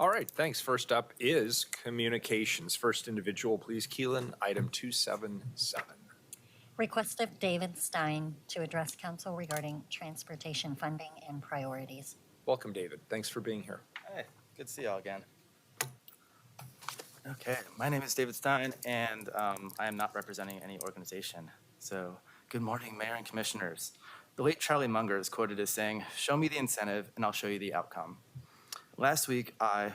All right, thanks. First up is communications. First individual, please, Keelan, item 277. Request of David Stein to address council regarding transportation funding and priorities. Welcome, David. Thanks for being here. Hey, good to see y'all again. Okay, my name is David Stein, and I am not representing any organization. So, good morning, Mayor and Commissioners. The late Charlie Munger is quoted as saying, "Show me the incentive, and I'll show you the outcome." Last week, I,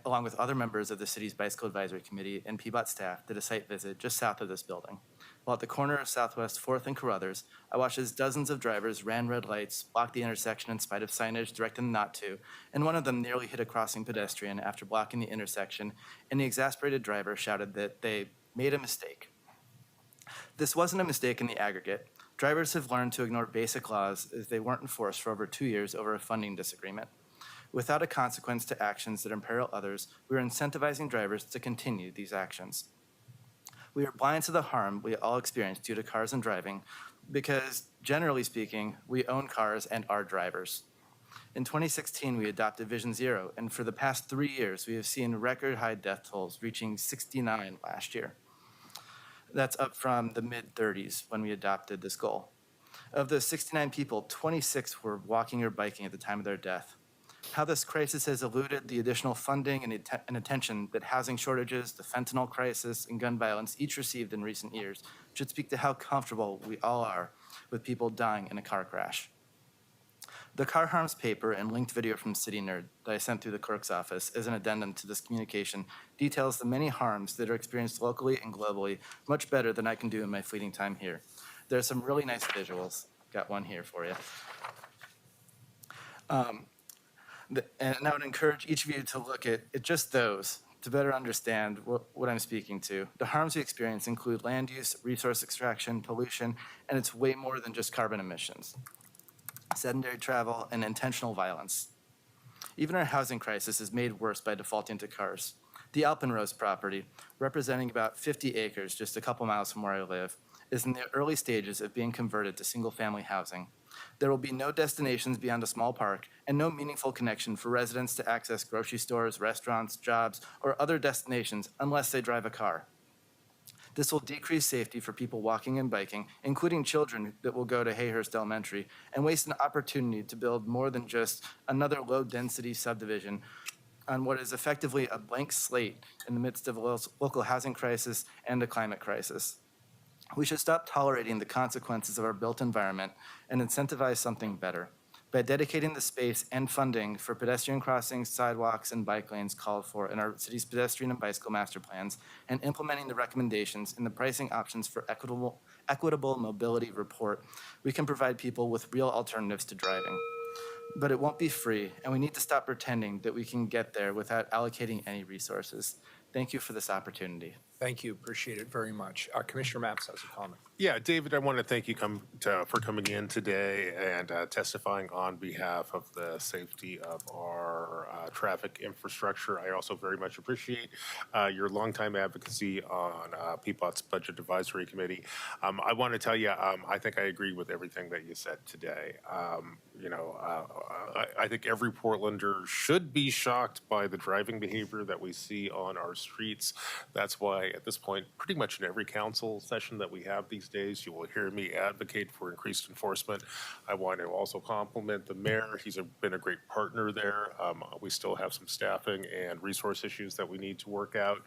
along with other members of the city's Bicycle Advisory Committee and PBOT staff, did a site visit just south of this building. While at the corner of Southwest 4th and Carruthers, I watched as dozens of drivers ran red lights, blocked the intersection in spite of signage directing them not to, and one of them nearly hit a crossing pedestrian after blocking the intersection, and the exasperated driver shouted that they made a mistake. This wasn't a mistake in the aggregate. Drivers have learned to ignore basic laws as they weren't enforced for over 2 years over a funding disagreement. Without a consequence to actions that imperil others, we are incentivizing drivers to continue these actions. We are blind to the harm we all experience due to cars and driving because, generally speaking, we own cars and are drivers. In 2016, we adopted Vision Zero, and for the past 3 years, we have seen record high death tolls reaching 69 last year. That's up from the mid-30s when we adopted this goal. Of those 69 people, 26 were walking or biking at the time of their death. How this crisis has eluded the additional funding and attention that housing shortages, the fentanyl crisis, and gun violence each received in recent years should speak to how comfortable we all are with people dying in a car crash. The car harms paper and linked video from City Nerd that I sent through the clerk's office as an addendum to this communication details the many harms that are experienced locally and globally much better than I can do in my fleeting time here. There are some really nice visuals. Got one here for you. And I would encourage each of you to look at just those to better understand what I'm speaking to. The harms we experience include land use, resource extraction, pollution, and it's way more than just carbon emissions. Sedentary travel, and intentional violence. Even our housing crisis is made worse by defaulting to cars. The Alpenrose property, representing about 50 acres just a couple miles from where I live, is in the early stages of being converted to single-family housing. There will be no destinations beyond a small park and no meaningful connection for residents to access grocery stores, restaurants, jobs, or other destinations unless they drive a car. This will decrease safety for people walking and biking, including children that will go to Hayhurst Elementary, and waste an opportunity to build more than just another low-density subdivision on what is effectively a blank slate in the midst of a local housing crisis and a climate crisis. We should stop tolerating the consequences of our built environment and incentivize something better by dedicating the space and funding for pedestrian crossings, sidewalks, and bike lanes called for in our city's pedestrian and bicycle master plans, and implementing the recommendations in the pricing options for equitable mobility report. We can provide people with real alternatives to driving. But it won't be free, and we need to stop pretending that we can get there without allocating any resources. Thank you for this opportunity. Thank you. Appreciate it very much. Commissioner Mapps has a comment. Yeah, David, I want to thank you for coming in today and testifying on behalf of the safety of our traffic infrastructure. I also very much appreciate your longtime advocacy on PBOT's Budget Advisory Committee. I want to tell you, I think I agree with everything that you said today. I think every Portlander should be shocked by the driving behavior that we see on our streets. That's why at this point, pretty much in every council session that we have these days, you will hear me advocate for increased enforcement. I want to also compliment the mayor. He's been a great partner there. We still have some staffing and resource issues that we need to work out.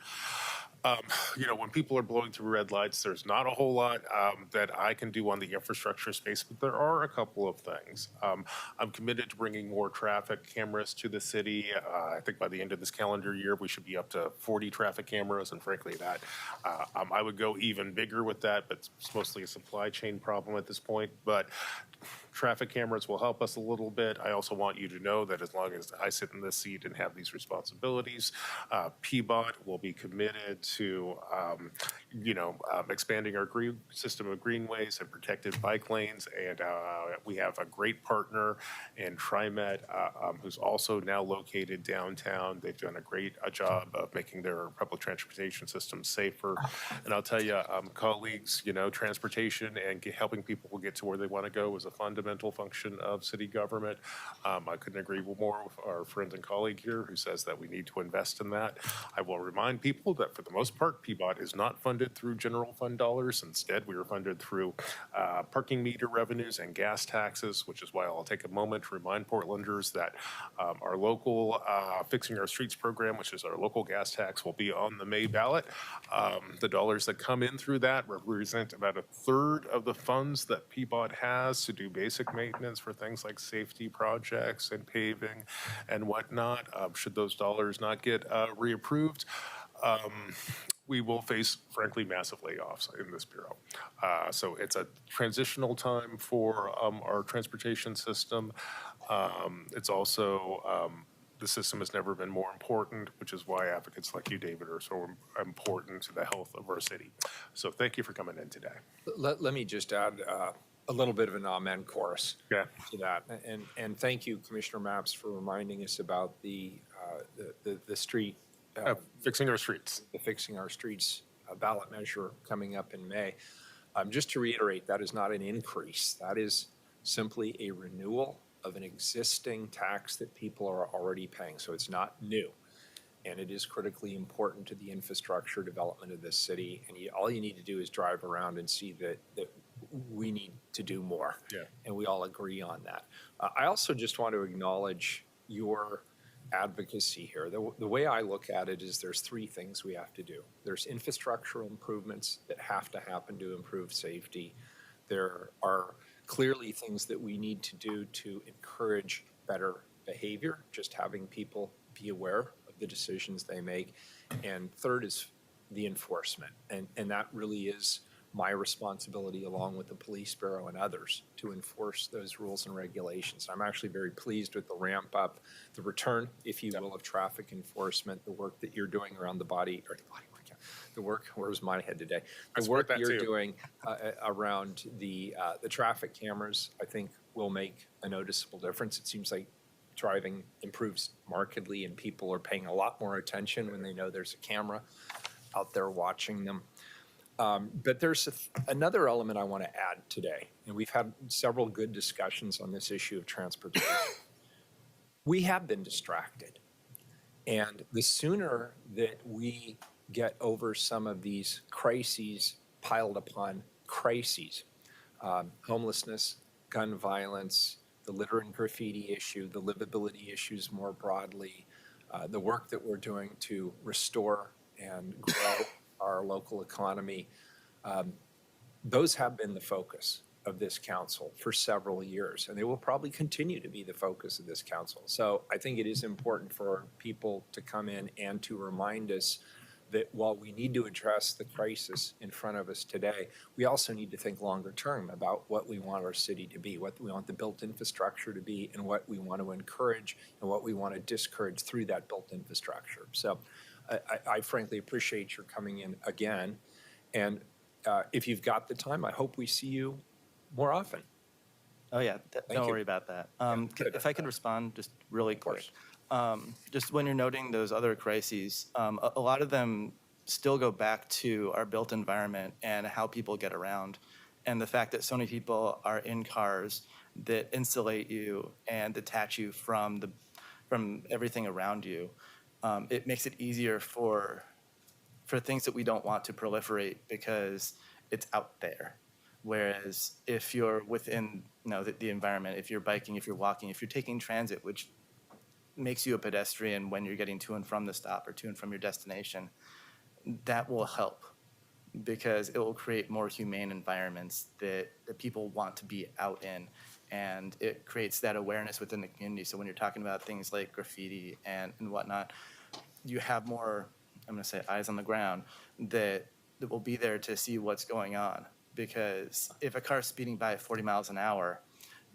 When people are blowing through red lights, there's not a whole lot that I can do on the infrastructure space, but there are a couple of things. I'm committed to bringing more traffic cameras to the city. I think by the end of this calendar year, we should be up to 40 traffic cameras, and frankly, that I would go even bigger with that, but it's mostly a supply chain problem at this point. But traffic cameras will help us a little bit. I also want you to know that as long as I sit in this seat and have these responsibilities, PBOT will be committed to, expanding our system of greenways and protected bike lanes. And we have a great partner in TriMet, who's also now located downtown. They've done a great job of making their public transportation system safer. And I'll tell you, colleagues, transportation and helping people get to where they want to go is a fundamental function of city government. I couldn't agree more with our friend and colleague here who says that we need to invest in that. I will remind people that for the most part, PBOT is not funded through general fund dollars. Instead, we are funded through parking meter revenues and gas taxes, which is why I'll take a moment to remind Portlanders that our local Fixing Our Streets program, which is our local gas tax, will be on the May ballot. The dollars that come in through that represent about a third of the funds that PBOT has to do basic maintenance for things like safety projects and paving and whatnot. Should those dollars not get reapproved, we will face, frankly, massive layoffs in this bureau. So it's a transitional time for our transportation system. It's also, the system has never been more important, which is why advocates like you, David, are so important to the health of our city. So thank you for coming in today. Let me just add a little bit of an amen chorus Yeah. to that. And thank you, Commissioner Maps, for reminding us about the street, Fixing Our Streets. the Fixing Our Streets ballot measure coming up in May. Just to reiterate, that is not an increase. That is simply a renewal of an existing tax that people are already paying. So it's not new. And it is critically important to the infrastructure development of this city. And all you need to do is drive around and see that we need to do more. Yeah. And we all agree on that. I also just want to acknowledge your advocacy here. The way I look at it is there's three things we have to do. There's infrastructural improvements that have to happen to improve safety. There are clearly things that we need to do to encourage better behavior, just having people be aware of the decisions they make. And third is the enforcement. And that really is my responsibility, along with the police bureau and others, to enforce those rules and regulations. I'm actually very pleased with the ramp up, the return, if you will, of traffic enforcement, the work that you're doing around the work, where's my head today? I The support work that you're too. doing around the traffic cameras, I think will make a noticeable difference. It seems like driving improves markedly and people are paying a lot more attention when they know there's a camera out there watching them. But there's another element I want to add today, and we've had several good discussions on this issue of transportation. We have been distracted, and the sooner that we get over some of these crises piled upon crises, homelessness, gun violence, the litter and graffiti issue, the livability issues more broadly, the work that we're doing to restore and grow our local economy, those have been the focus of this council for several years, and they will probably continue to be the focus of this council. So I think it is important for people to come in and to remind us that while we need to address the crisis in front of us today, we also need to think longer term about what we want our city to be, what we want the built infrastructure to be, and what we want to encourage and what we want to discourage through that built infrastructure. So I frankly appreciate your coming in again. And if you've got the time, I hope we see you more often. Oh, yeah, don't you. worry about that. good. If I could respond just really quick. course. Just when you're noting those other crises, a lot of them still go back to our built environment and how people get around. And the fact that so many people are in cars that insulate you and detach you from everything around you. It makes it easier for things that we don't want to proliferate because it's out there. Whereas if you're within the environment, if you're biking, if you're walking, if you're taking transit, which makes you a pedestrian when you're getting to and from the stop or to and from your destination, that will help because it will create more humane environments that people want to be out in. And it creates that awareness within the community. So when you're talking about things like graffiti and whatnot, you have more, I'm going to say, eyes on the ground that will be there to see what's going on. Because if a car's speeding by at 40 miles an hour,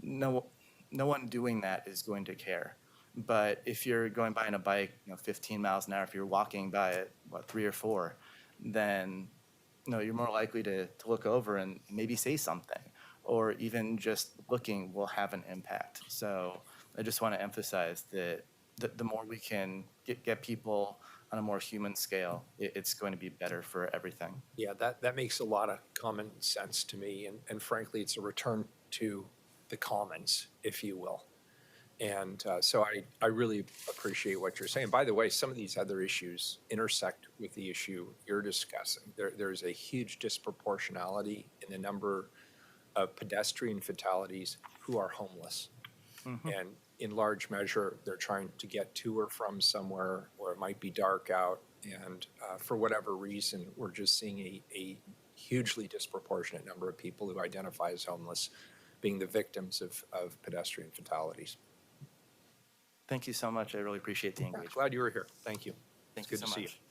no one doing that is going to care. But if you're going by on a bike, 15 miles an hour, if you're walking by at 3 or 4, then you're more likely to look over and maybe say something, or even just looking will have an impact. So I just want to emphasize that the more we can get people on a more human scale, it's going to be better for everything. Yeah, that makes a lot of common sense to me. And frankly, it's a return to the commons, if you will. And so I really appreciate what you're saying. By the way, some of these other issues intersect with the issue you're discussing. There's a huge disproportionality in the number of pedestrian fatalities who are homeless. And in large measure, they're trying to get to or from somewhere where it might be dark out. And for whatever reason, we're just seeing a hugely disproportionate number of people who identify as homeless being the victims of pedestrian fatalities. Thank you so much. I really appreciate the engagement. Glad you were here. Thank you. Thank It's you good so to see much. you.